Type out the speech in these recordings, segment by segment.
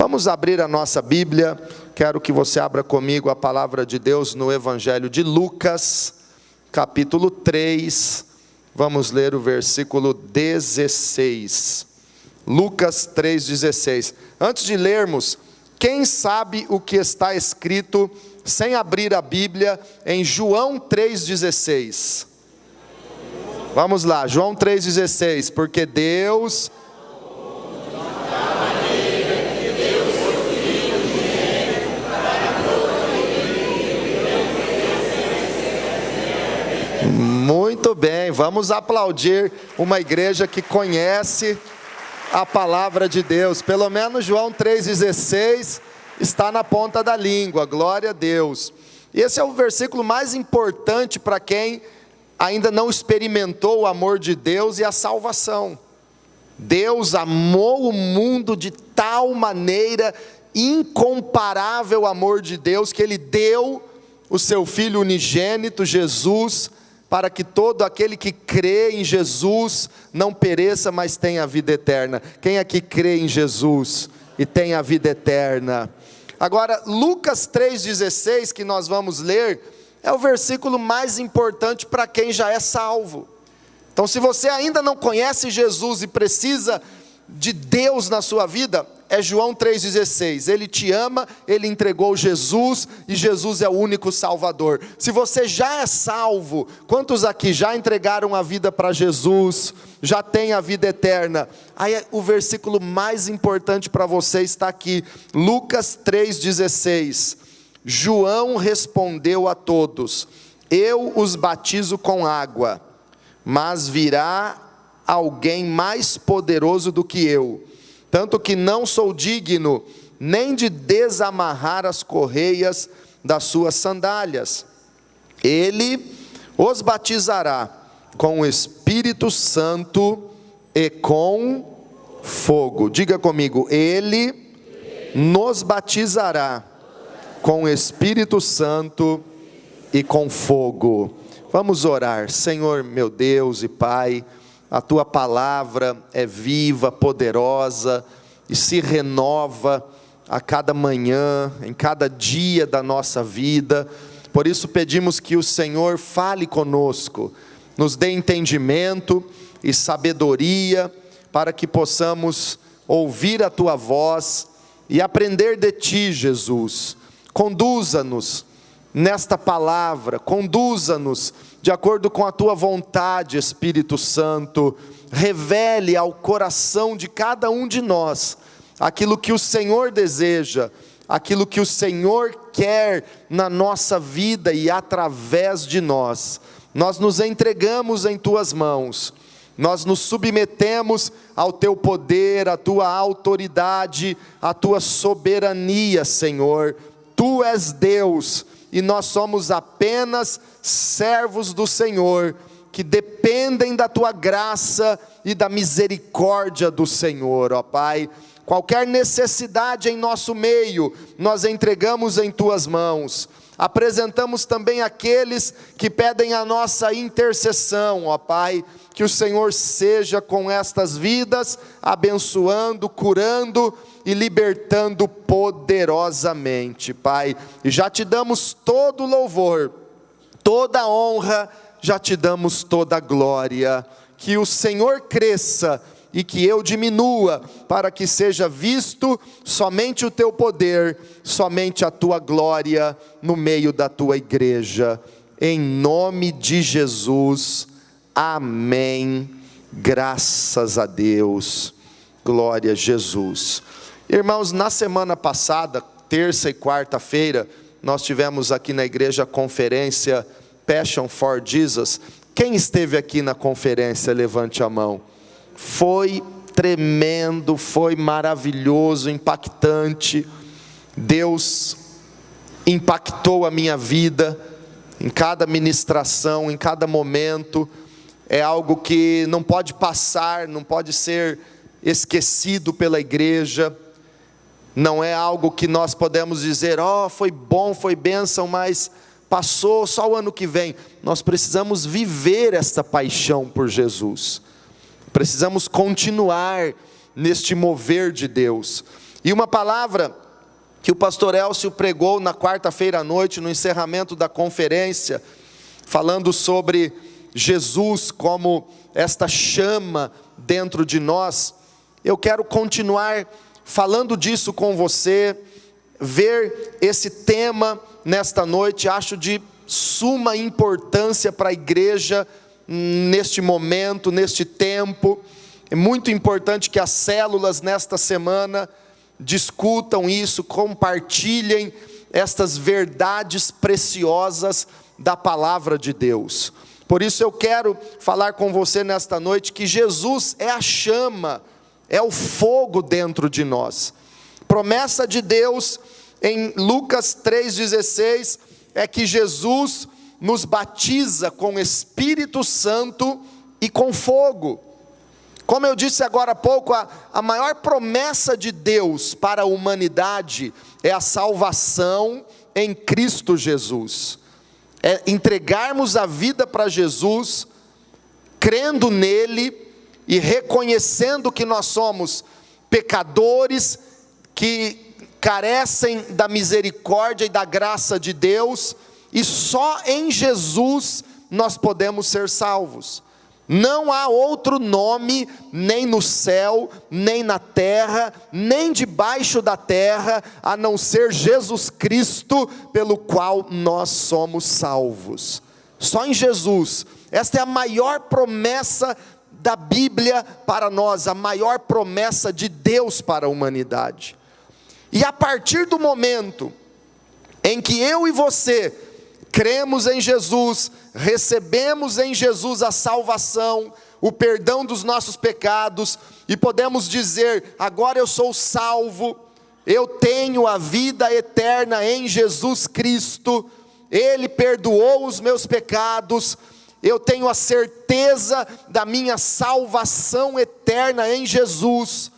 Vamos abrir a nossa Bíblia, quero que você abra comigo a palavra de Deus no Evangelho de Lucas, capítulo 3, vamos ler o versículo 16, Lucas 3,16. Antes de lermos, quem sabe o que está escrito, sem abrir a Bíblia, em João 3,16? Vamos lá, João 3,16, porque Deus... Muito bem, vamos aplaudir uma igreja que conhece a palavra de Deus. Pelo menos João 3,16 está na ponta da língua, glória a Deus. Esse é o versículo mais importante para quem ainda não experimentou o amor de Deus e a salvação. Deus amou o mundo de tal maneira, incomparável amor de Deus, que Ele deu o seu Filho unigênito, Jesus, para que todo aquele que crê em Jesus não pereça, mas tenha a vida eterna. Quem aqui crê em Jesus e tem a vida eterna? Agora, Lucas 3,16, que nós vamos ler, é o versículo mais importante para quem já é salvo. Então, se você ainda não conhece Jesus e precisa de Deus na sua vida, é João 3,16, Ele te ama, Ele entregou Jesus, e Jesus é o único Salvador. Se você já é salvo, quantos aqui já entregaram a vida para Jesus, já tem a vida eterna? Aí o versículo mais importante para você está aqui, Lucas 3,16, João respondeu a todos, eu os batizo com água, mas virá alguém mais poderoso do que eu, tanto que não sou digno nem de desamarrar as correias das suas sandálias. Ele os batizará com o Espírito Santo e com fogo. Diga comigo, Ele nos batizará com o Espírito Santo e com fogo. Vamos orar. Senhor meu Deus e Pai, a Tua palavra é viva, poderosa e se renova a cada manhã, em cada dia da nossa vida. Por isso pedimos que o Senhor fale conosco, nos dê entendimento e sabedoria, para que possamos ouvir a Tua voz e aprender de Ti, Jesus. Conduza-nos nesta palavra, conduza-nos de acordo com a Tua vontade, Espírito Santo. Revele ao coração de cada um de nós aquilo que o Senhor deseja, aquilo que o Senhor quer na nossa vida e através de nós. Nós nos entregamos em Tuas mãos, nós nos submetemos ao Teu poder, à Tua autoridade, à Tua soberania, Senhor. Tu és Deus e nós somos apenas servos do Senhor, que dependem da Tua graça e da misericórdia do Senhor, ó Pai. Qualquer necessidade em nosso meio, nós entregamos em Tuas mãos. Apresentamos também aqueles que pedem a nossa intercessão, ó Pai, que o Senhor seja com estas vidas, abençoando, curando e libertando poderosamente, Pai. E já Te damos todo o louvor, toda a honra, já Te damos toda a glória. Que o Senhor cresça e que eu diminua, para que seja visto somente o Teu poder, somente a Tua glória no meio da Tua igreja. Em nome de Jesus, amém. Graças a Deus, glória a Jesus. Irmãos, na semana passada, terça e quarta-feira, nós tivemos aqui na igreja a conferência Passion for Jesus. Quem esteve aqui na conferência, levante a mão. Foi tremendo, foi maravilhoso, impactante. Deus impactou a minha vida, em cada ministração, em cada momento. É algo que não pode passar, não pode ser esquecido pela igreja. Não é algo que nós podemos dizer, foi bom, foi bênção, mas passou, só o ano que vem. Nós precisamos viver esta paixão por Jesus. Precisamos continuar neste mover de Deus. E uma palavra que o pastor Elcio pregou na quarta-feira à noite, no encerramento da conferência, falando sobre Jesus como esta chama dentro de nós. Eu quero continuar falando disso com você, ver esse tema nesta noite. Acho de suma importância para a igreja neste momento, neste tempo. É muito importante que as células nesta semana discutam isso, compartilhem estas verdades preciosas da palavra de Deus. Por isso eu quero falar com você nesta noite que Jesus é a chama, é o fogo dentro de nós. Promessa de Deus em Lucas 3,16 é que Jesus nos batiza com Espírito Santo e com fogo. Como eu disse agora há pouco, a maior promessa de Deus para a humanidade é a salvação em Cristo Jesus. É entregarmos a vida para Jesus, crendo nele e reconhecendo que nós somos pecadores, que carecem da misericórdia e da graça de Deus, e só em Jesus nós podemos ser salvos. Não há outro nome, nem no céu, nem na terra, nem debaixo da terra, a não ser Jesus Cristo, pelo qual nós somos salvos. Só em Jesus. Esta é a maior promessa da Bíblia para nós, a maior promessa de Deus para a humanidade. E a partir do momento em que eu e você cremos em Jesus, recebemos em Jesus a salvação, o perdão dos nossos pecados, e podemos dizer: agora eu sou salvo, eu tenho a vida eterna em Jesus Cristo, Ele perdoou os meus pecados, eu tenho a certeza da minha salvação eterna em Jesus.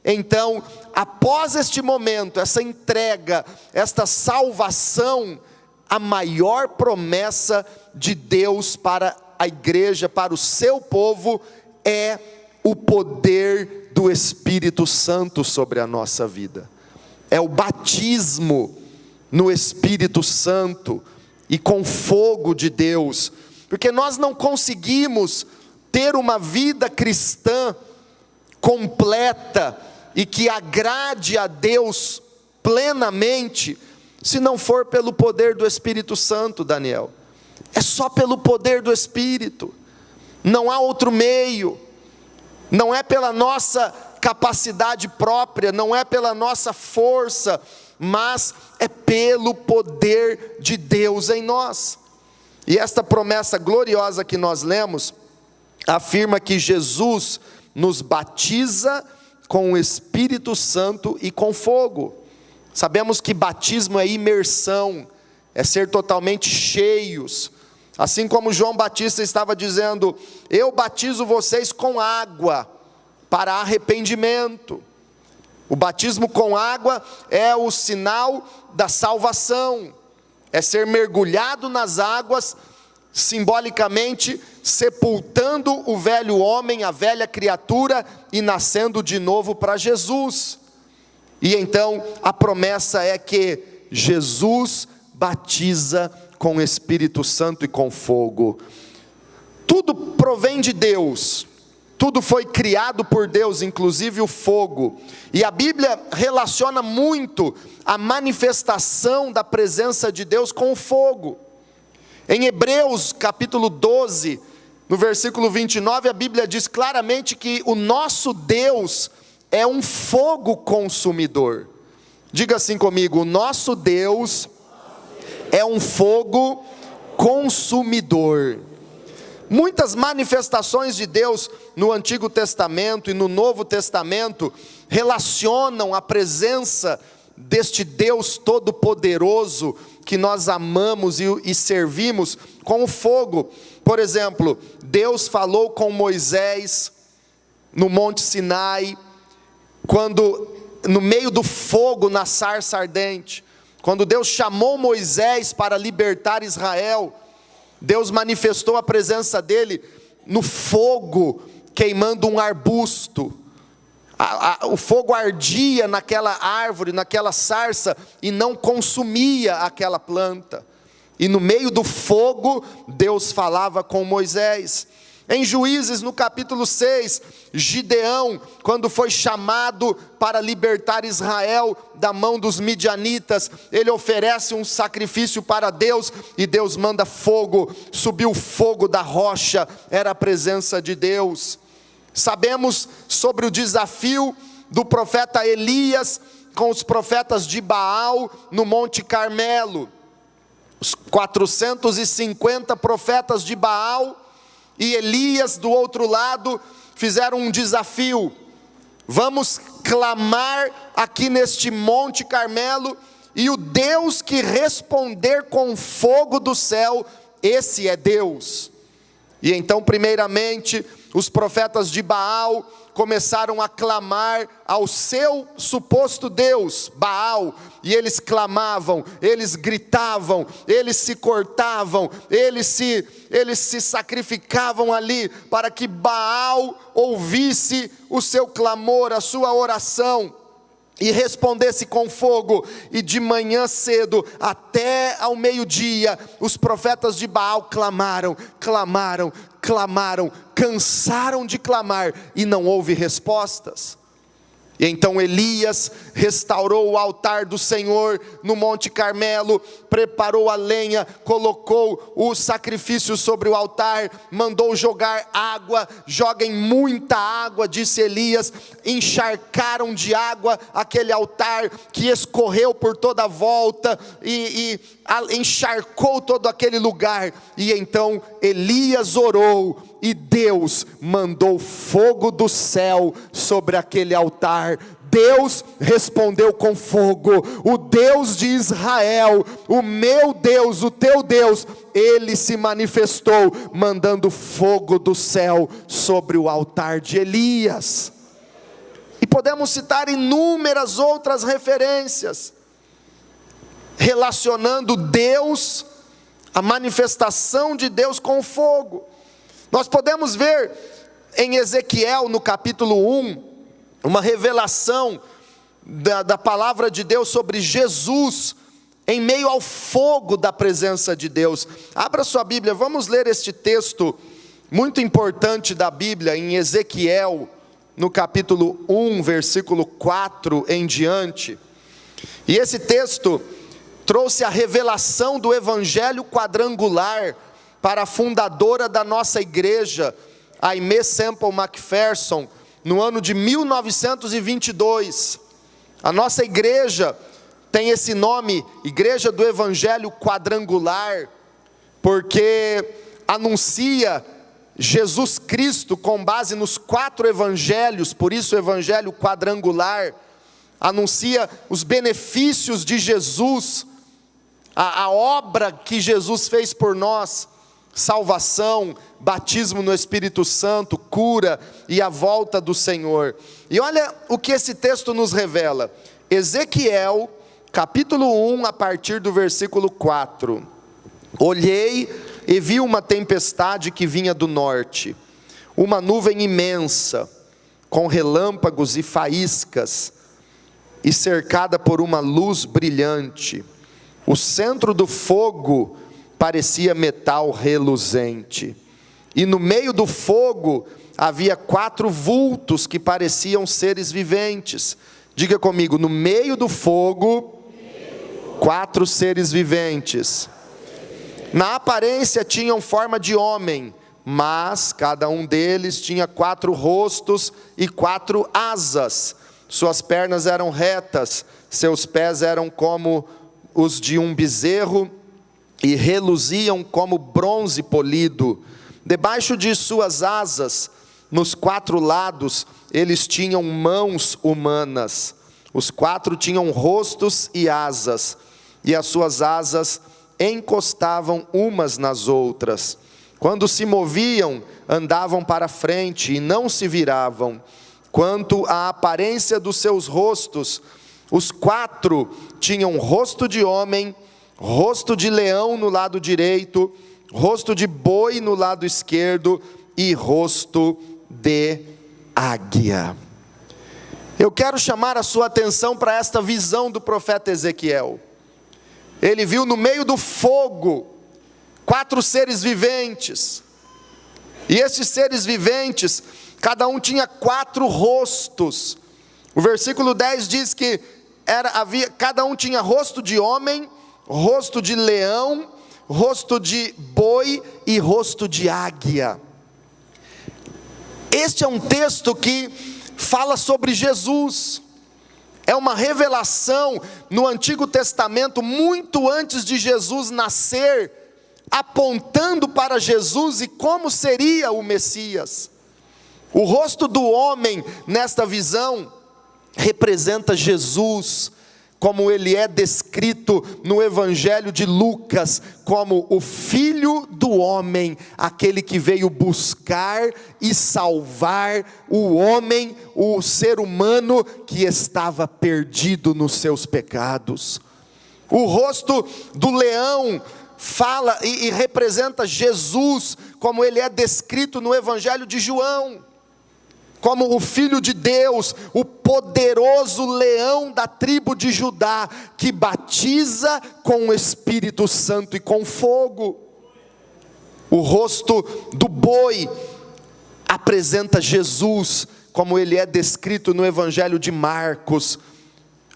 Então, após este momento, essa entrega, esta salvação, a maior promessa de Deus para a igreja, para o seu povo, é o poder do Espírito Santo sobre a nossa vida. É o batismo no Espírito Santo e com fogo de Deus, porque nós não conseguimos ter uma vida cristã completa e que agrade a Deus plenamente, se não for pelo poder do Espírito Santo, Daniel. É só pelo poder do Espírito, não há outro meio, não é pela nossa capacidade própria, não é pela nossa força, mas é pelo poder de Deus em nós. E esta promessa gloriosa que nós lemos, afirma que Jesus nos batiza com o Espírito Santo e com fogo. Sabemos que batismo é imersão, é ser totalmente cheios. Assim como João Batista estava dizendo: eu batizo vocês com água para arrependimento. O batismo com água é o sinal da salvação, é ser mergulhado nas águas, simbolicamente sepultando o velho homem, a velha criatura, e nascendo de novo para Jesus. E então a promessa é que Jesus batiza com o Espírito Santo e com fogo. Tudo provém de Deus, tudo foi criado por Deus, inclusive o fogo. E a Bíblia relaciona muito a manifestação da presença de Deus com o fogo. Em Hebreus capítulo 12, no versículo 29, a Bíblia diz claramente que o nosso Deus é um fogo consumidor. Diga assim comigo: o nosso Deus é um fogo consumidor. Muitas manifestações de Deus no Antigo Testamento e no Novo Testamento relacionam a presença deste Deus Todo-Poderoso que nós amamos e servimos com o fogo. Por exemplo, Deus falou com Moisés no Monte Sinai, quando no meio do fogo, na sarça ardente, quando Deus chamou Moisés para libertar Israel, Deus manifestou a presença dele no fogo, queimando um arbusto. O fogo ardia naquela árvore, naquela sarça, e não consumia aquela planta. E no meio do fogo, Deus falava com Moisés. Em Juízes, no capítulo 6, Gideão, quando foi chamado para libertar Israel da mão dos midianitas, ele oferece um sacrifício para Deus, e Deus manda fogo, subiu fogo da rocha, era a presença de Deus. Sabemos sobre o desafio do profeta Elias com os profetas de Baal no Monte Carmelo. Os 450 profetas de Baal e Elias do outro lado fizeram um desafio: vamos clamar aqui neste Monte Carmelo, e o Deus que responder com fogo do céu, esse é Deus. E então, primeiramente, os profetas de Baal começaram a clamar ao seu suposto Deus, Baal, e eles clamavam, eles gritavam, eles se cortavam, eles se sacrificavam ali, para que Baal ouvisse o seu clamor, a sua oração, e respondesse com fogo. E de manhã cedo até ao meio-dia, os profetas de Baal clamaram, cansaram de clamar, e não houve respostas. E então Elias restaurou o altar do Senhor no Monte Carmelo, preparou a lenha, colocou o sacrifício sobre o altar, mandou jogar água. Joguem muita água, disse Elias. Encharcaram de água aquele altar, que escorreu por toda a volta e encharcou todo aquele lugar. E então Elias orou, e Deus mandou fogo do céu sobre aquele altar. Deus respondeu com fogo. O Deus de Israel, o meu Deus, o teu Deus, Ele se manifestou, mandando fogo do céu sobre o altar de Elias. E podemos citar inúmeras outras referências, relacionando Deus, a manifestação de Deus com fogo. Nós podemos ver em Ezequiel, no capítulo 1, uma revelação da palavra de Deus sobre Jesus, em meio ao fogo da presença de Deus. Abra sua Bíblia, vamos ler este texto muito importante da Bíblia, em Ezequiel, no capítulo 1, versículo 4 em diante. E esse texto trouxe a revelação do evangelho quadrangular para a fundadora da nossa igreja, Aimee Semple McPherson, no ano de 1922. A nossa igreja tem esse nome, Igreja do Evangelho Quadrangular, porque anuncia Jesus Cristo com base nos 4 evangelhos, por isso o Evangelho Quadrangular. Anuncia os benefícios de Jesus, a obra que Jesus fez por nós: salvação, batismo no Espírito Santo, cura e a volta do Senhor. E olha o que esse texto nos revela. Ezequiel, capítulo 1, a partir do versículo 4. Olhei e vi uma tempestade que vinha do norte, uma nuvem imensa, com relâmpagos e faíscas, e cercada por uma luz brilhante. O centro do fogo parecia metal reluzente, e no meio do fogo havia 4 vultos que pareciam seres viventes. Diga comigo: no meio do fogo, 4 seres viventes. Na aparência tinham forma de homem, mas cada um deles tinha 4 rostos e 4 asas. Suas pernas eram retas, seus pés eram como os de um bezerro, e reluziam como bronze polido. Debaixo de suas asas, nos 4 lados, eles tinham mãos humanas. Os 4 tinham rostos e asas, e as suas asas encostavam umas nas outras. Quando se moviam, andavam para frente e não se viravam. Quanto à aparência dos seus rostos, os 4 tinham rosto de homem, rosto de leão no lado direito, rosto de boi no lado esquerdo e rosto de águia. Eu quero chamar a sua atenção para esta visão do profeta Ezequiel. Ele viu no meio do fogo 4 seres viventes. E esses seres viventes, cada um tinha 4 rostos. O versículo 10 diz que cada um tinha rosto de homem, rosto de leão, rosto de boi e rosto de águia. Este é um texto que fala sobre Jesus. É uma revelação no Antigo Testamento, muito antes de Jesus nascer, apontando para Jesus e como seria o Messias. O rosto do homem nesta visão representa Jesus, como ele é descrito no Evangelho de Lucas, como o Filho do homem, aquele que veio buscar e salvar o homem, o ser humano que estava perdido nos seus pecados. O rosto do leão fala e representa Jesus, como ele é descrito no Evangelho de João, como o Filho de Deus, o poderoso leão da tribo de Judá, que batiza com o Espírito Santo e com fogo. O rosto do boi apresenta Jesus, como ele é descrito no Evangelho de Marcos.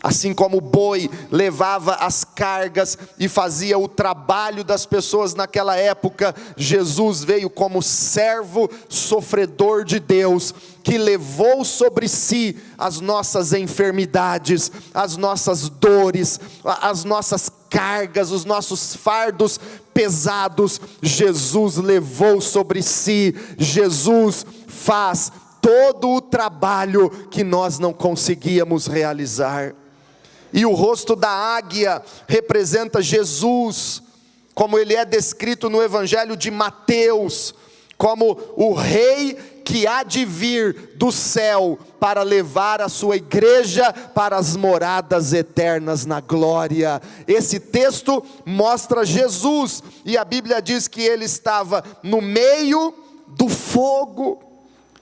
Assim como o boi levava as cargas e fazia o trabalho das pessoas naquela época, Jesus veio como servo sofredor de Deus, que levou sobre si as nossas enfermidades, as nossas dores, as nossas cargas, os nossos fardos pesados. Jesus levou sobre si, Jesus faz todo o trabalho que nós não conseguíamos realizar. E o rosto da águia representa Jesus, como ele é descrito no Evangelho de Mateus, como o rei que há de vir do céu para levar a sua igreja para as moradas eternas na glória. Esse texto mostra Jesus, e a Bíblia diz que ele estava no meio do fogo.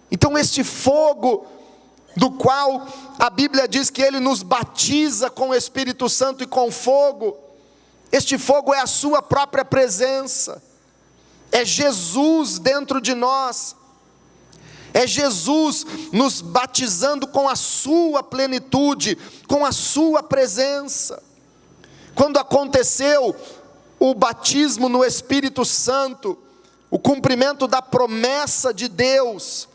Então este fogo, do qual a Bíblia diz que ele nos batiza com o Espírito Santo e com fogo, este fogo é a sua própria presença, é Jesus dentro de nós, é Jesus nos batizando com a sua plenitude, com a sua presença. Quando aconteceu o batismo no Espírito Santo, o cumprimento da promessa de Deus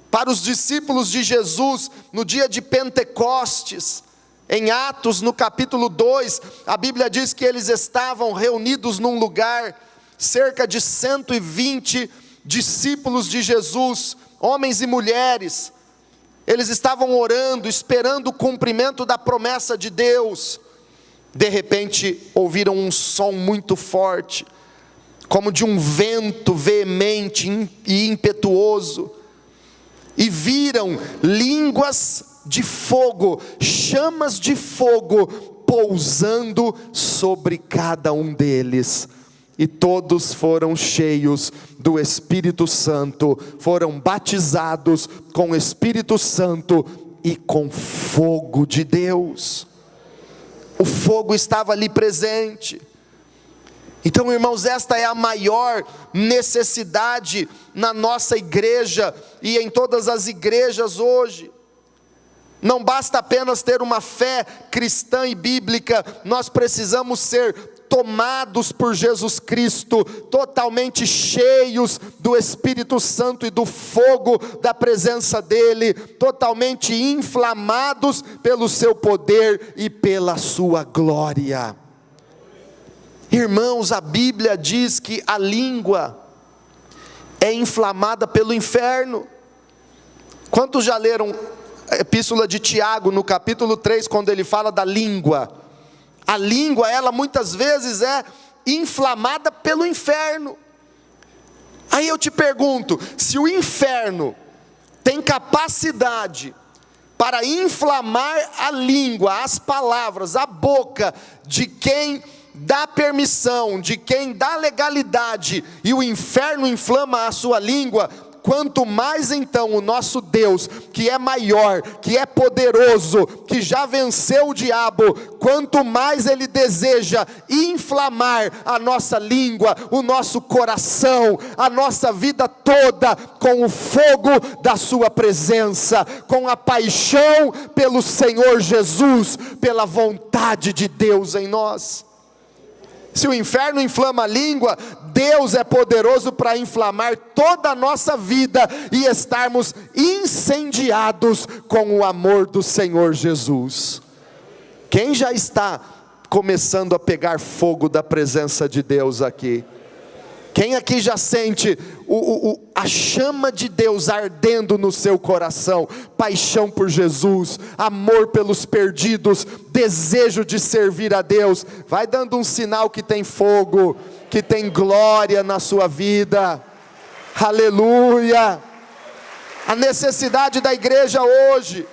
para os discípulos de Jesus, no dia de Pentecostes, em Atos, no capítulo 2, a Bíblia diz que eles estavam reunidos num lugar, cerca de 120 discípulos de Jesus, homens e mulheres. Eles estavam orando, esperando o cumprimento da promessa de Deus. De repente, ouviram um som muito forte, como de um vento veemente e impetuoso, e viram línguas de fogo, chamas de fogo, pousando sobre cada um deles. E todos foram cheios do Espírito Santo, foram batizados com o Espírito Santo e com fogo de Deus. O fogo estava ali presente. Então, irmãos, esta é a maior necessidade na nossa igreja e em todas as igrejas hoje. Não basta apenas ter uma fé cristã e bíblica, nós precisamos ser tomados por Jesus Cristo, totalmente cheios do Espírito Santo e do fogo da presença dEle, totalmente inflamados pelo seu poder e pela sua glória. Irmãos, a Bíblia diz que a língua é inflamada pelo inferno. Quantos já leram a epístola de Tiago, no capítulo 3, quando ele fala da língua? A língua, ela muitas vezes é inflamada pelo inferno. Aí eu te pergunto, se o inferno tem capacidade para inflamar a língua, as palavras, a boca de quem dá permissão, de quem dá legalidade, e o inferno inflama a sua língua, quanto mais então o nosso Deus, que é maior, que é poderoso, que já venceu o diabo, quanto mais Ele deseja inflamar a nossa língua, o nosso coração, a nossa vida toda, com o fogo da sua presença, com a paixão pelo Senhor Jesus, pela vontade de Deus em nós. Se o inferno inflama a língua, Deus é poderoso para inflamar toda a nossa vida e estarmos incendiados com o amor do Senhor Jesus. Quem já está começando a pegar fogo da presença de Deus aqui? Quem aqui já sente a chama de Deus ardendo no seu coração? Paixão por Jesus, amor pelos perdidos, desejo de servir a Deus. Vai dando um sinal que tem fogo, que tem glória na sua vida. Aleluia! A necessidade da igreja hoje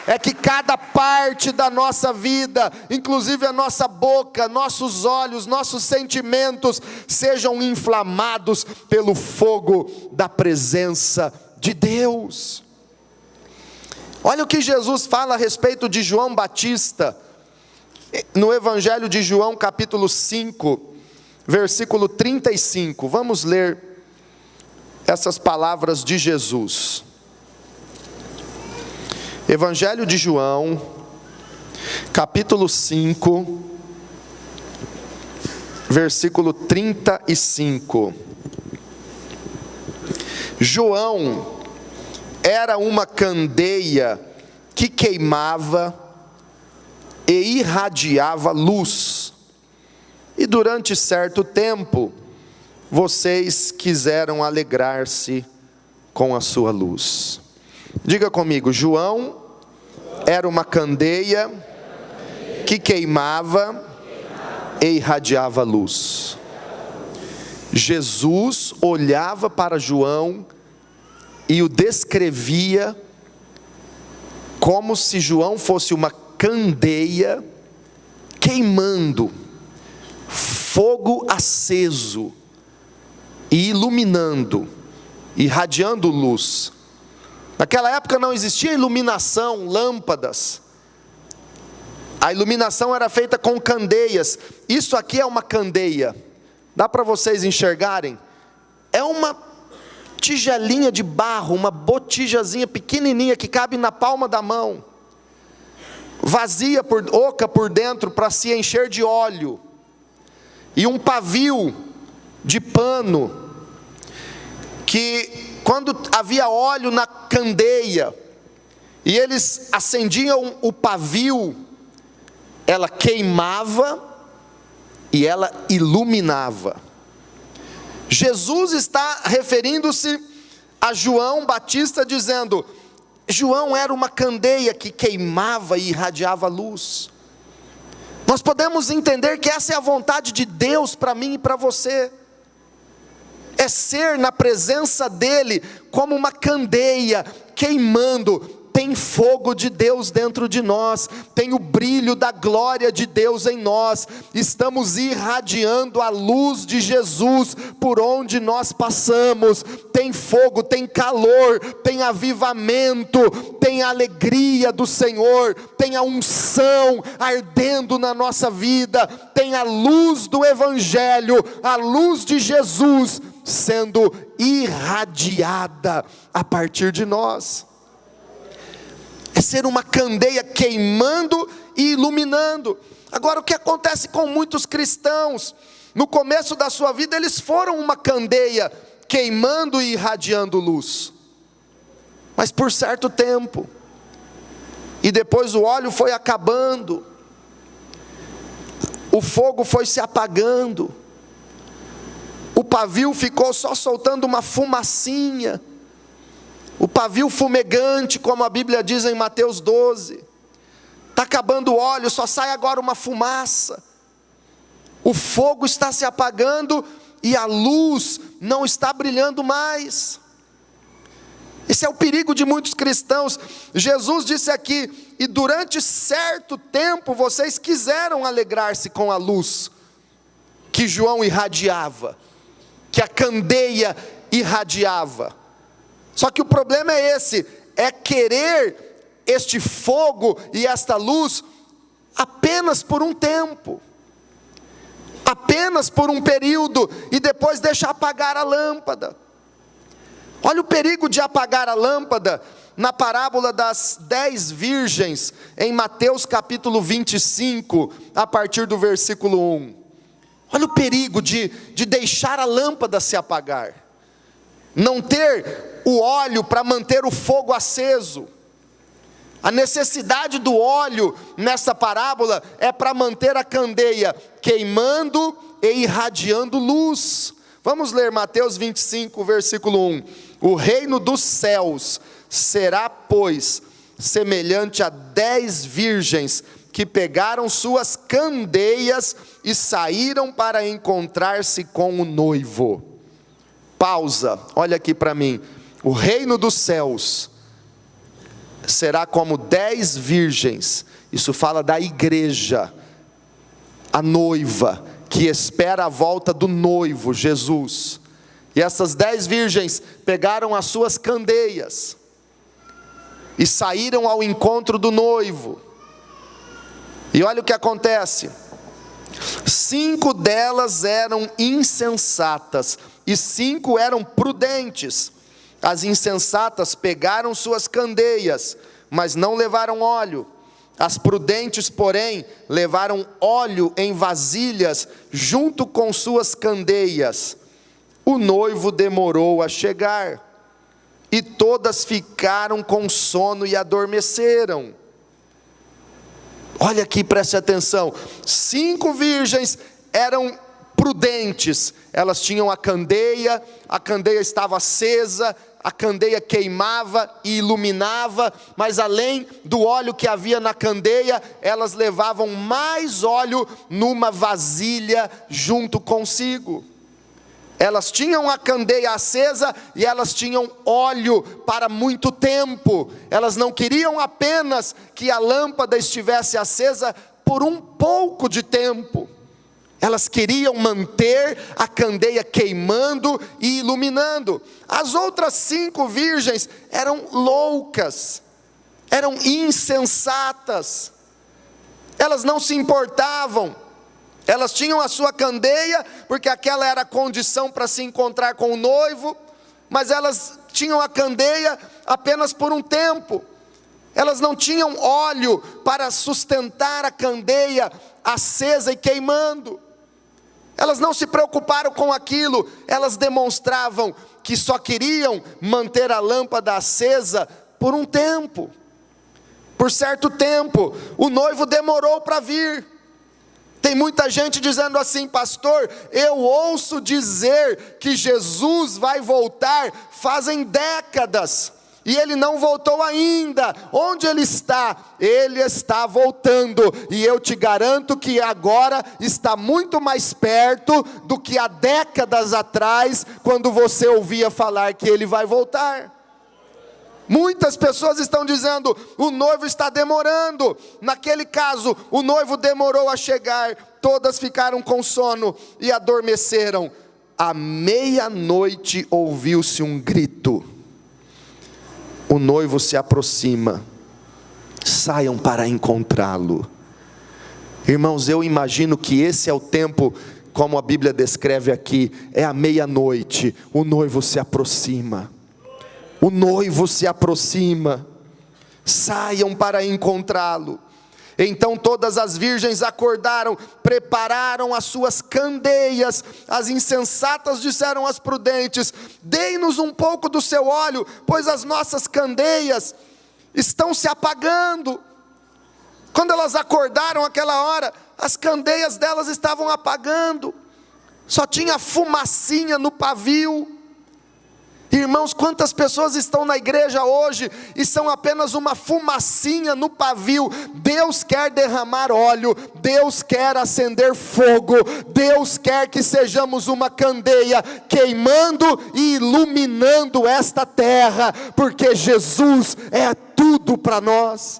é que cada parte da nossa vida, inclusive a nossa boca, nossos olhos, nossos sentimentos, sejam inflamados pelo fogo da presença de Deus. Olha o que Jesus fala a respeito de João Batista, no Evangelho de João, capítulo 5, versículo 35. Vamos ler essas palavras de Jesus. Evangelho de João, capítulo 5, versículo 35. João era uma candeia que queimava e irradiava luz, e durante certo tempo vocês quiseram alegrar-se com a sua luz. Diga comigo: João era uma candeia que queimava e irradiava luz. Jesus olhava para João e o descrevia como se João fosse uma candeia queimando, fogo aceso, e iluminando, irradiando luz. Naquela época não existia iluminação, lâmpadas. A iluminação era feita com candeias. Isso aqui é uma candeia. Dá para vocês enxergarem? É uma tigelinha de barro, uma botijazinha pequenininha que cabe na palma da mão. Vazia, oca por dentro, para se encher de óleo. E um pavio de pano, que quando havia óleo na candeia, e eles acendiam o pavio, ela queimava e ela iluminava. Jesus está referindo-se a João Batista, dizendo: João era uma candeia que queimava e irradiava luz. Nós podemos entender que essa é a vontade de Deus para mim e para você. É ser na presença dEle como uma candeia queimando. Tem fogo de Deus dentro de nós, tem o brilho da glória de Deus em nós, estamos irradiando a luz de Jesus por onde nós passamos. Tem fogo, tem calor, tem avivamento, tem a alegria do Senhor, tem a unção ardendo na nossa vida, tem a luz do Evangelho, a luz de Jesus sendo irradiada a partir de nós. É ser uma candeia queimando e iluminando. Agora, o que acontece com muitos cristãos? No começo da sua vida eles foram uma candeia queimando e irradiando luz, mas por certo tempo, e depois o óleo foi acabando, o fogo foi se apagando, o pavio ficou só soltando uma fumacinha, o pavio fumegante, como a Bíblia diz em Mateus 12, está acabando o óleo, só sai agora uma fumaça, o fogo está se apagando e a luz não está brilhando mais. Esse é o perigo de muitos cristãos. Jesus disse aqui: e durante certo tempo vocês quiseram alegrar-se com a luz que João irradiava, que a candeia irradiava. Só que o problema é esse, é querer este fogo e esta luz apenas por um tempo, apenas por um período, e depois deixar apagar a lâmpada. Olha o perigo de apagar a lâmpada na parábola das 10 virgens, em Mateus capítulo 25, a partir do versículo 1. Olha o perigo de deixar a lâmpada se apagar, não ter o óleo para manter o fogo aceso. A necessidade do óleo nessa parábola é para manter a candeia queimando e irradiando luz. Vamos ler Mateus 25, versículo 1. O reino dos céus será, pois, semelhante a 10 virgens que pegaram suas candeias e saíram para encontrar-se com o noivo. Pausa, olha aqui para mim. O reino dos céus será como 10 virgens, isso fala da igreja, a noiva, que espera a volta do noivo, Jesus. E essas 10 virgens pegaram as suas candeias e saíram ao encontro do noivo. E olha o que acontece: 5 delas eram insensatas e 5 eram prudentes. As insensatas pegaram suas candeias, mas não levaram óleo. As prudentes, porém, levaram óleo em vasilhas junto com suas candeias. O noivo demorou a chegar, e todas ficaram com sono e adormeceram. Olha aqui, preste atenção. 5 virgens eram prudentes, elas tinham a candeia estava acesa, a candeia queimava e iluminava, mas além do óleo que havia na candeia, elas levavam mais óleo numa vasilha junto consigo. Elas tinham a candeia acesa e elas tinham óleo para muito tempo. Elas não queriam apenas que a lâmpada estivesse acesa por um pouco de tempo. Elas queriam manter a candeia queimando e iluminando. As outras 5 virgens eram loucas, eram insensatas. Elas não se importavam. Elas tinham a sua candeia, porque aquela era a condição para se encontrar com o noivo, mas elas tinham a candeia apenas por um tempo. Elas não tinham óleo para sustentar a candeia acesa e queimando. Elas não se preocuparam com aquilo, elas demonstravam que só queriam manter a lâmpada acesa por um tempo. Por certo tempo, o noivo demorou para vir. Tem muita gente dizendo assim: pastor, eu ouço dizer que Jesus vai voltar fazem décadas, e ele não voltou ainda. Onde ele está? Ele está voltando, e eu te garanto que agora está muito mais perto do que há décadas atrás, quando você ouvia falar que ele vai voltar. Muitas pessoas estão dizendo: o noivo está demorando. Naquele caso, o noivo demorou a chegar, todas ficaram com sono e adormeceram. À meia-noite ouviu-se um grito: o noivo se aproxima, saiam para encontrá-lo. Irmãos, eu imagino que esse é o tempo, como a Bíblia descreve aqui, é a meia-noite, o noivo se aproxima. O noivo se aproxima, saiam para encontrá-lo. Então todas as virgens acordaram, prepararam as suas candeias. As insensatas disseram às prudentes: dei-nos um pouco do seu óleo, pois as nossas candeias estão se apagando. Quando elas acordaram aquela hora, as candeias delas estavam apagando, só tinha fumacinha no pavio. Irmãos, quantas pessoas estão na igreja hoje e são apenas uma fumacinha no pavio? Deus quer derramar óleo, Deus quer acender fogo, Deus quer que sejamos uma candeia queimando e iluminando esta terra, porque Jesus é tudo para nós.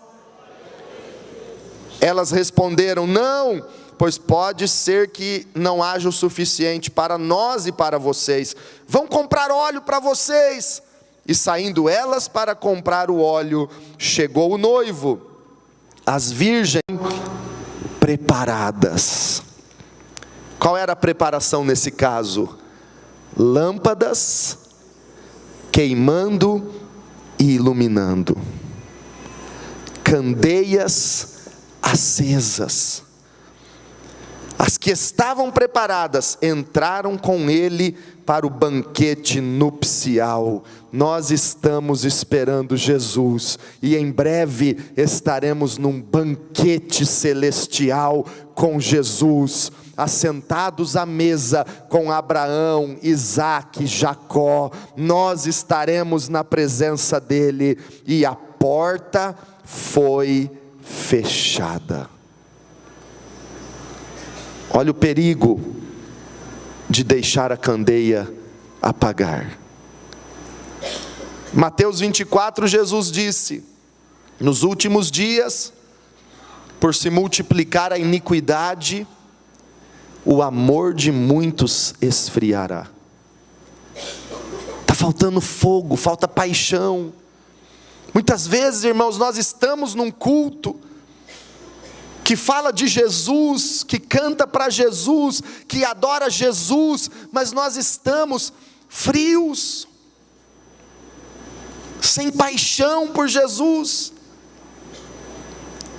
Elas responderam: não, pois pode ser que não haja o suficiente para nós e para vocês. Vão comprar óleo para vocês. E saindo elas para comprar o óleo, chegou o noivo, as virgens preparadas. Qual era a preparação nesse caso? Lâmpadas queimando e iluminando, candeias acesas. As que estavam preparadas entraram com ele para o banquete nupcial. Nós estamos esperando Jesus e em breve estaremos num banquete celestial com Jesus, assentados à mesa com Abraão, Isaque, Jacó. Nós estaremos na presença dele e a porta foi fechada. Olha o perigo de deixar a candeia apagar. Mateus 24, Jesus disse: nos últimos dias, por se multiplicar a iniquidade, o amor de muitos esfriará. Está faltando fogo, falta paixão. Muitas vezes, irmãos, nós estamos num culto que fala de Jesus, que canta para Jesus, que adora Jesus, mas nós estamos frios, sem paixão por Jesus,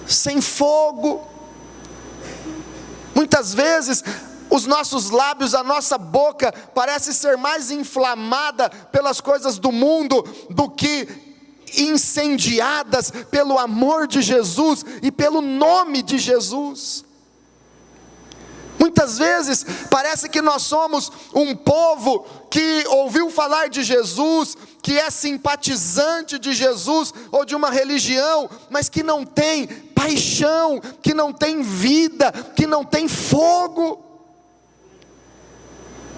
sem fogo. Muitas vezes os nossos lábios, a nossa boca parece ser mais inflamada pelas coisas do mundo do que incendiadas pelo amor de Jesus e pelo nome de Jesus. Muitas vezes parece que nós somos um povo que ouviu falar de Jesus, que é simpatizante de Jesus ou de uma religião, mas que não tem paixão, que não tem vida, que não tem fogo.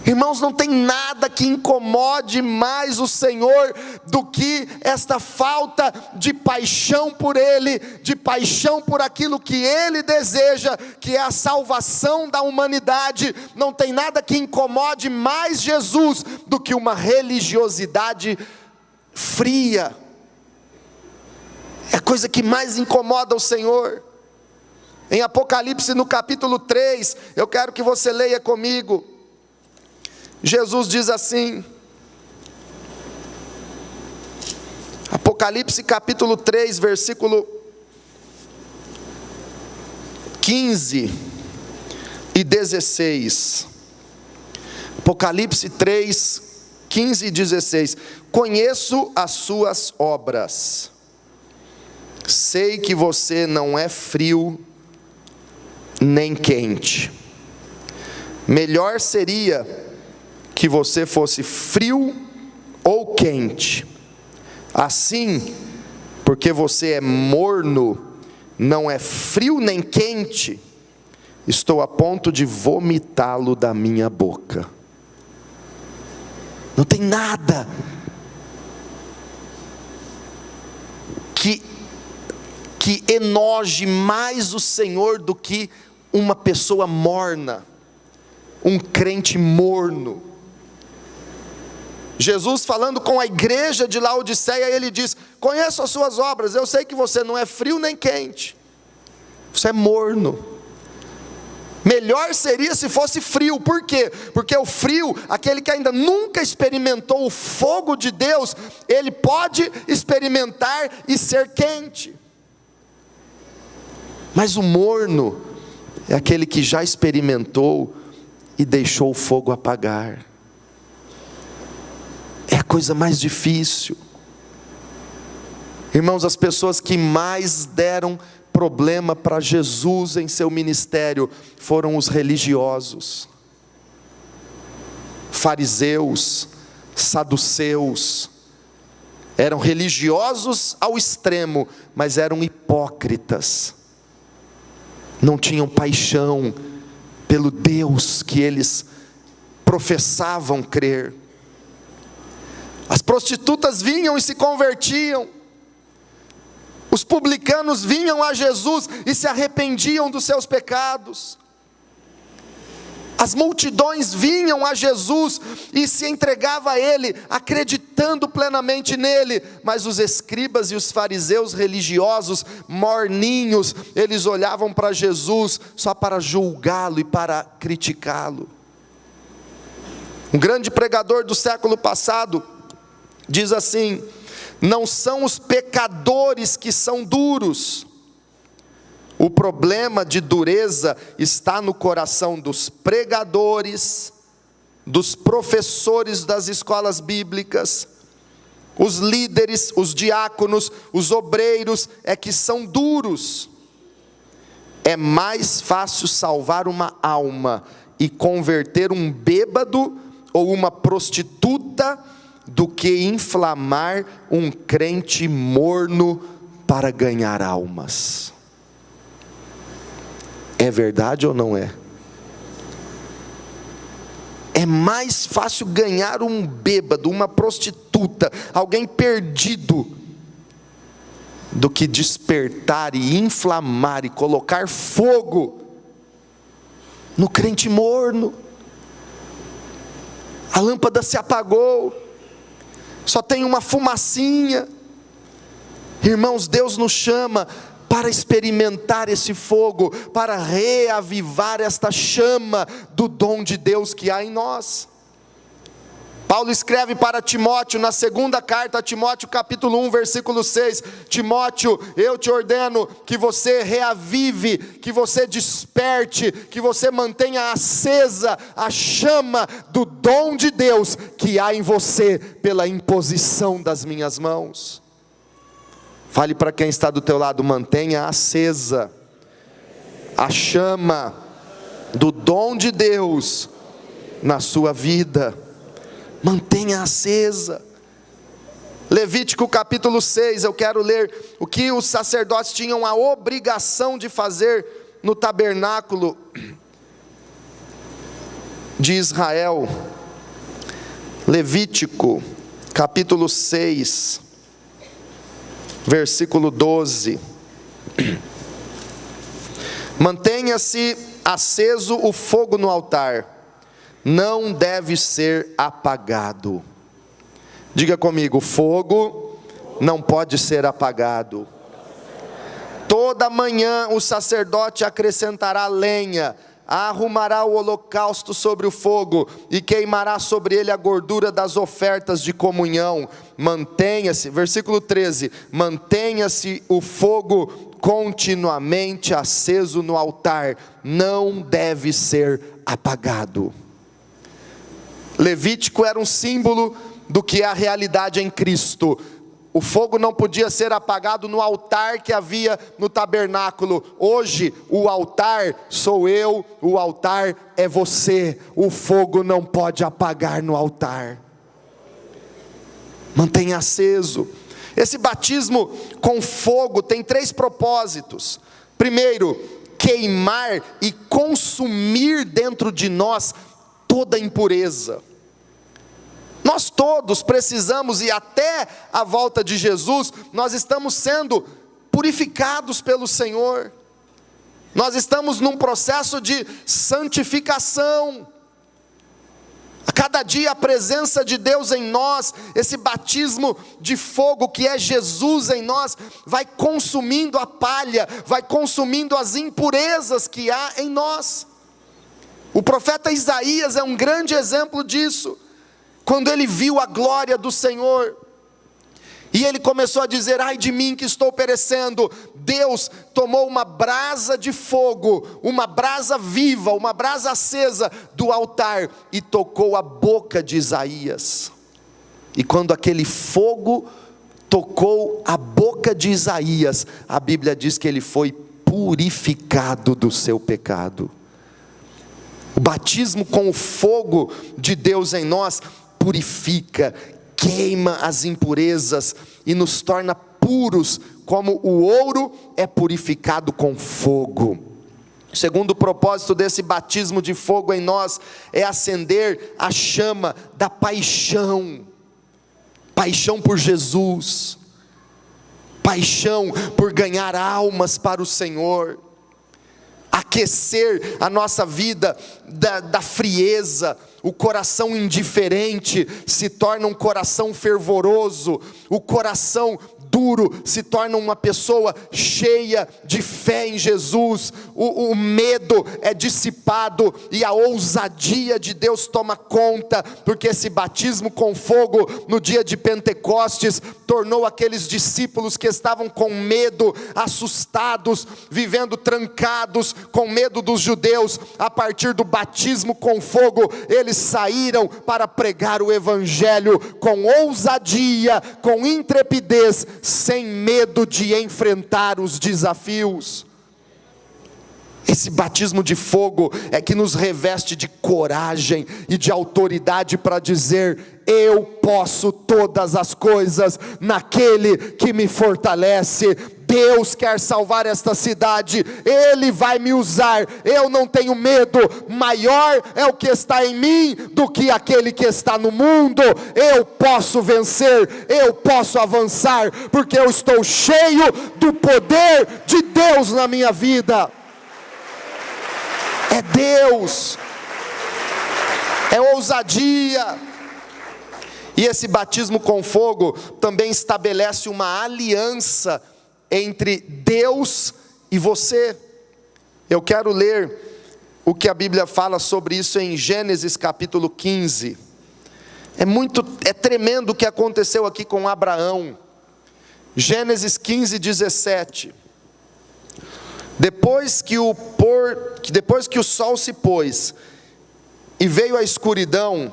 Irmãos, não tem nada que incomode mais o Senhor do que esta falta de paixão por Ele, de paixão por aquilo que Ele deseja, que é a salvação da humanidade. Não tem nada que incomode mais Jesus do que uma religiosidade fria. É a coisa que mais incomoda o Senhor. Em Apocalipse no capítulo 3, eu quero que você leia comigo. Jesus diz assim, Apocalipse capítulo 3, versículo 15 e 16. Apocalipse 3, 15 e 16. Conheço as suas obras, sei que você não é frio nem quente. Melhor seria que você fosse frio ou quente. Assim, porque você é morno, não é frio nem quente, estou a ponto de vomitá-lo da minha boca. Não tem nada que enoje mais o Senhor do que uma pessoa morna, um crente morno. Jesus falando com a igreja de Laodiceia, ele diz: conheço as suas obras, eu sei que você não é frio nem quente, você é morno. Melhor seria se fosse frio. Por quê? Porque o frio, aquele que ainda nunca experimentou o fogo de Deus, ele pode experimentar e ser quente. Mas o morno é aquele que já experimentou e deixou o fogo apagar. É a coisa mais difícil. Irmãos, as pessoas que mais deram problema para Jesus em seu ministério foram os religiosos, fariseus, saduceus. Eram religiosos ao extremo, mas eram hipócritas. Não tinham paixão pelo Deus que eles professavam crer. As prostitutas vinham e se convertiam. Os publicanos vinham a Jesus e se arrependiam dos seus pecados. As multidões vinham a Jesus e se entregavam a Ele, acreditando plenamente nele. Mas os escribas e os fariseus religiosos, morninhos, eles olhavam para Jesus só para julgá-lo e para criticá-lo. Um grande pregador do século passado diz assim: não são os pecadores que são duros. O problema de dureza está no coração dos pregadores, dos professores das escolas bíblicas, os líderes, os diáconos, os obreiros, é que são duros. É mais fácil salvar uma alma e converter um bêbado ou uma prostituta do que inflamar um crente morno para ganhar almas. É verdade ou não é? É mais fácil ganhar um bêbado, uma prostituta, alguém perdido, do que despertar e inflamar e colocar fogo no crente morno. A lâmpada se apagou, só tem uma fumacinha. Irmãos, Deus nos chama para experimentar esse fogo, para reavivar esta chama do dom de Deus que há em nós. Paulo escreve para Timóteo, na segunda carta a Timóteo, capítulo 1, versículo 6, Timóteo, eu te ordeno que você reavive, que você desperte, que você mantenha acesa a chama do dom de Deus que há em você, pela imposição das minhas mãos. Fale para quem está do teu lado: mantenha acesa a chama do dom de Deus na sua vida. Mantenha acesa. Levítico capítulo 6, eu quero ler o que os sacerdotes tinham a obrigação de fazer no tabernáculo de Israel. Levítico capítulo 6, versículo 12. Mantenha-se aceso o fogo no altar, não deve ser apagado. Diga comigo: fogo não pode ser apagado. Toda manhã o sacerdote acrescentará lenha, arrumará o holocausto sobre o fogo e queimará sobre ele a gordura das ofertas de comunhão. Mantenha-se, versículo 13, mantenha-se o fogo continuamente aceso no altar, não deve ser apagado. Levítico era um símbolo do que é a realidade em Cristo. O fogo não podia ser apagado no altar que havia no tabernáculo. Hoje o altar sou eu, o altar é você. O fogo não pode apagar no altar. Mantenha aceso. Esse batismo com fogo tem 3 propósitos. Primeiro, queimar e consumir dentro de nós toda impureza. Nós todos precisamos, e até a volta de Jesus, nós estamos sendo purificados pelo Senhor. Nós estamos num processo de santificação. A cada dia a presença de Deus em nós, esse batismo de fogo que é Jesus em nós, vai consumindo a palha, vai consumindo as impurezas que há em nós. O profeta Isaías é um grande exemplo disso. Quando ele viu a glória do Senhor, e ele começou a dizer: ai de mim que estou perecendo. Deus tomou uma brasa de fogo, uma brasa viva, uma brasa acesa do altar, e tocou a boca de Isaías. E quando aquele fogo tocou a boca de Isaías, a Bíblia diz que ele foi purificado do seu pecado. O batismo com o fogo de Deus em nós purifica, queima as impurezas e nos torna puros, como o ouro é purificado com fogo. O segundo propósito desse batismo de fogo em nós é acender a chama da paixão. Paixão por Jesus, paixão por ganhar almas para o Senhor. A aquecer a nossa vida da frieza. O coração indiferente se torna um coração fervoroso, o coração duro se torna uma pessoa cheia de fé em Jesus, o medo é dissipado e a ousadia de Deus toma conta, porque esse batismo com fogo no dia de Pentecostes tornou aqueles discípulos que estavam com medo, assustados, vivendo trancados, com medo dos judeus. A partir do batismo com fogo, eles saíram para pregar o evangelho com ousadia, com intrepidez, sem medo de enfrentar os desafios. Esse batismo de fogo é que nos reveste de coragem e de autoridade para dizer: eu posso todas as coisas naquele que me fortalece. Deus quer salvar esta cidade, Ele vai me usar, eu não tenho medo. Maior é o que está em mim do que aquele que está no mundo. Eu posso vencer, eu posso avançar, porque eu estou cheio do poder de Deus na minha vida. É Deus, é ousadia. E esse batismo com fogo também estabelece uma aliança entre Deus e você. Eu quero ler o que a Bíblia fala sobre isso em Gênesis capítulo 15. É tremendo o que aconteceu aqui com Abraão. Gênesis 15, 17. Depois que o sol se pôs e veio a escuridão,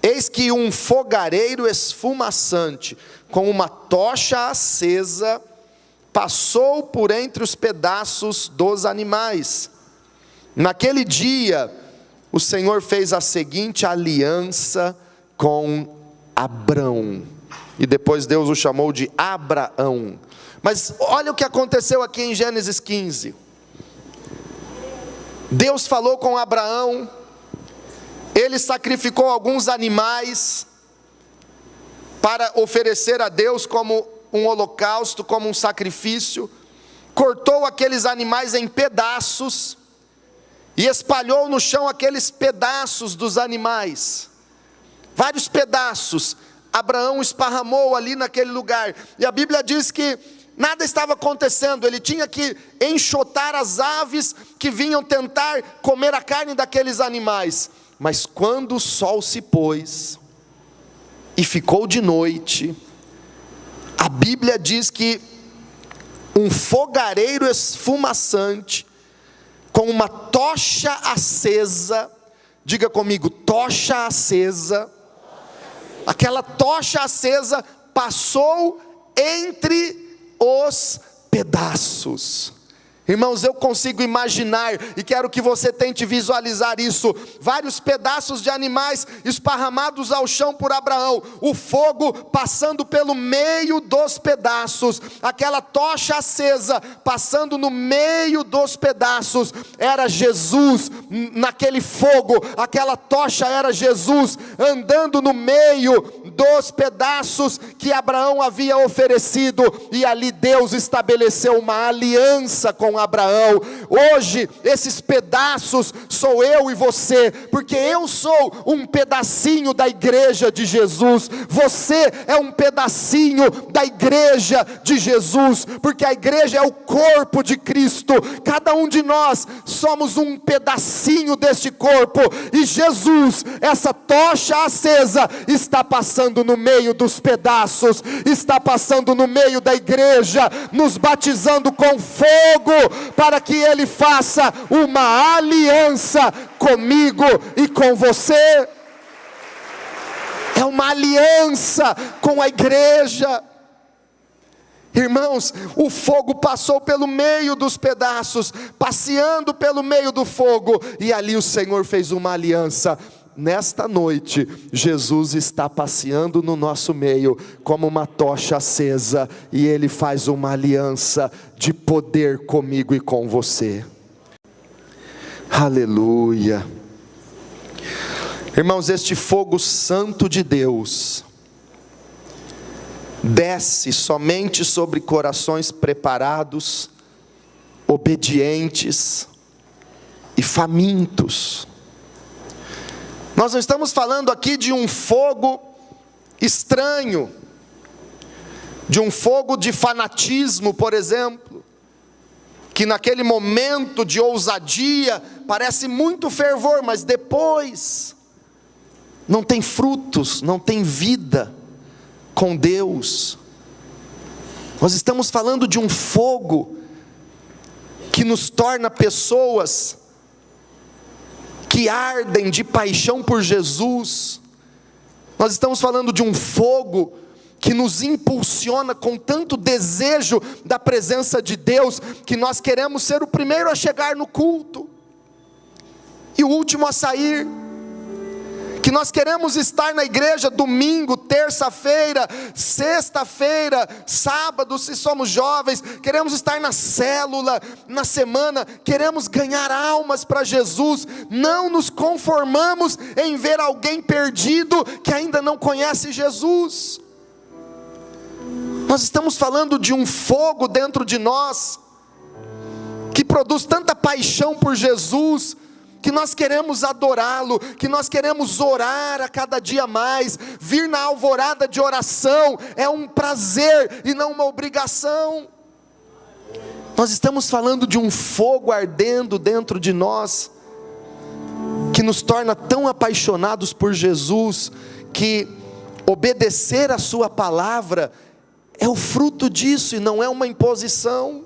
eis que um fogareiro esfumaçante, com uma tocha acesa, passou por entre os pedaços dos animais. Naquele dia, o Senhor fez a seguinte aliança com Abrão, e depois Deus o chamou de Abraão. Mas olha o que aconteceu aqui em Gênesis 15. Deus falou com Abraão, ele sacrificou alguns animais para oferecer a Deus como um holocausto, como um sacrifício. Cortou aqueles animais em pedaços e espalhou no chão aqueles pedaços dos animais, vários pedaços. Abraão esparramou ali naquele lugar, e a Bíblia diz que nada estava acontecendo. Ele tinha que enxotar as aves que vinham tentar comer a carne daqueles animais. Mas quando o sol se pôs e ficou de noite, a Bíblia diz que um fogareiro esfumaçante, com uma tocha acesa, diga comigo, tocha acesa, aquela tocha acesa passou entre os pedaços. Irmãos, eu consigo imaginar, e quero que você tente visualizar isso, vários pedaços de animais esparramados ao chão por Abraão, o fogo passando pelo meio dos pedaços, aquela tocha acesa passando no meio dos pedaços, era Jesus naquele fogo, aquela tocha era Jesus andando no meio dos pedaços que Abraão havia oferecido, e ali Deus estabeleceu uma aliança com Abraão. Hoje esses pedaços sou eu e você, porque eu sou um pedacinho da igreja de Jesus, você é um pedacinho da igreja de Jesus, porque a igreja é o corpo de Cristo, cada um de nós somos um pedacinho deste corpo, e Jesus, essa tocha acesa, está passando no meio dos pedaços, está passando no meio da igreja, nos batizando com fogo, para que Ele faça uma aliança comigo e com você. É uma aliança com a igreja. Irmãos, o fogo passou pelo meio dos pedaços, passeando pelo meio do fogo, e ali o Senhor fez uma aliança. Nesta noite, Jesus está passeando no nosso meio como uma tocha acesa, e Ele faz uma aliança de poder comigo e com você. Aleluia. Irmãos, este fogo santo de Deus desce somente sobre corações preparados, obedientes, e famintos. Nós não estamos falando aqui de um fogo estranho, de um fogo de fanatismo, por exemplo, que naquele momento de ousadia parece muito fervor, mas depois não tem frutos, não tem vida com Deus. Nós estamos falando de um fogo que nos torna pessoas que ardem de paixão por Jesus. Nós estamos falando de um fogo que nos impulsiona com tanto desejo da presença de Deus, que nós queremos ser o primeiro a chegar no culto e o último a sair, que nós queremos estar na igreja domingo, terça-feira, sexta-feira, sábado, se somos jovens, queremos estar na célula, na semana, queremos ganhar almas para Jesus, não nos conformamos em ver alguém perdido que ainda não conhece Jesus. Nós estamos falando de um fogo dentro de nós, que produz tanta paixão por Jesus, que nós queremos adorá-lo, que nós queremos orar a cada dia mais, vir na alvorada de oração, é um prazer e não uma obrigação. Nós estamos falando de um fogo ardendo dentro de nós, que nos torna tão apaixonados por Jesus, que obedecer a sua palavra é o fruto disso e não é uma imposição.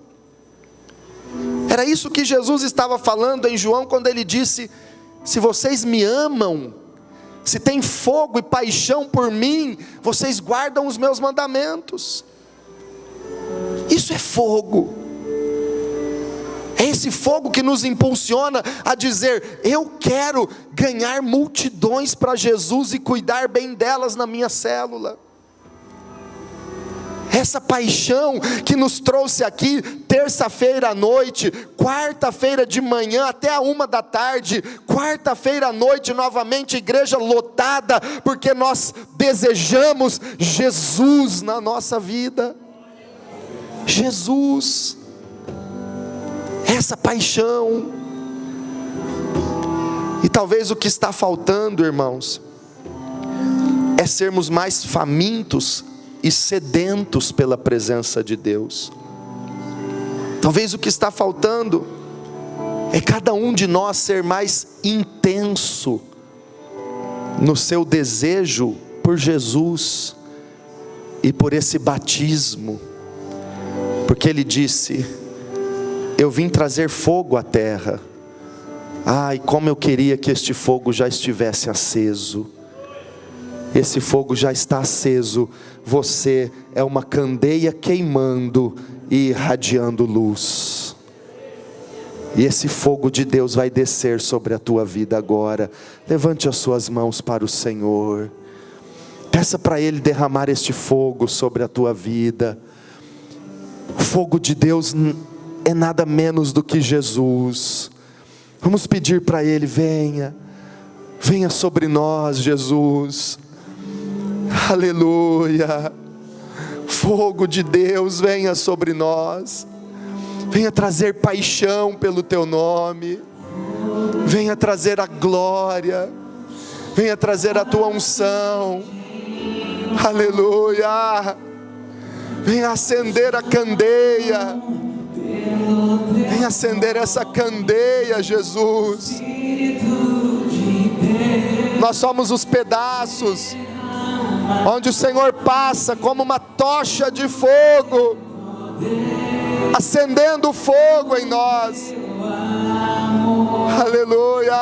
Era isso que Jesus estava falando em João, quando ele disse: se vocês me amam, se tem fogo e paixão por mim, vocês guardam os meus mandamentos. Isso é fogo. É esse fogo que nos impulsiona a dizer: eu quero ganhar multidões para Jesus e cuidar bem delas na minha célula. Essa paixão que nos trouxe aqui terça-feira à noite, quarta-feira de manhã até a 13h, quarta-feira à noite novamente, igreja lotada, porque nós desejamos Jesus na nossa vida. Jesus, essa paixão. E talvez o que está faltando, irmãos, é sermos mais famintos e sedentos pela presença de Deus. Talvez o que está faltando é cada um de nós ser mais intenso no seu desejo por Jesus e por esse batismo, porque Ele disse: eu vim trazer fogo à terra. Ai, como eu queria que este fogo já estivesse aceso. Esse fogo já está aceso. Você é uma candeia queimando e irradiando luz. E esse fogo de Deus vai descer sobre a tua vida agora. Levante as suas mãos para o Senhor. Peça para Ele derramar este fogo sobre a tua vida. O fogo de Deus é nada menos do que Jesus. Vamos pedir para Ele: venha sobre nós, Jesus. Aleluia. Fogo de Deus, venha sobre nós. Venha trazer paixão pelo Teu nome. Venha trazer a glória. Venha trazer a Tua unção. Aleluia. Venha acender a candeia. Venha acender essa candeia, Jesus. Nós somos os pedaços onde o Senhor passa como uma tocha de fogo, acendendo o fogo em nós. Aleluia.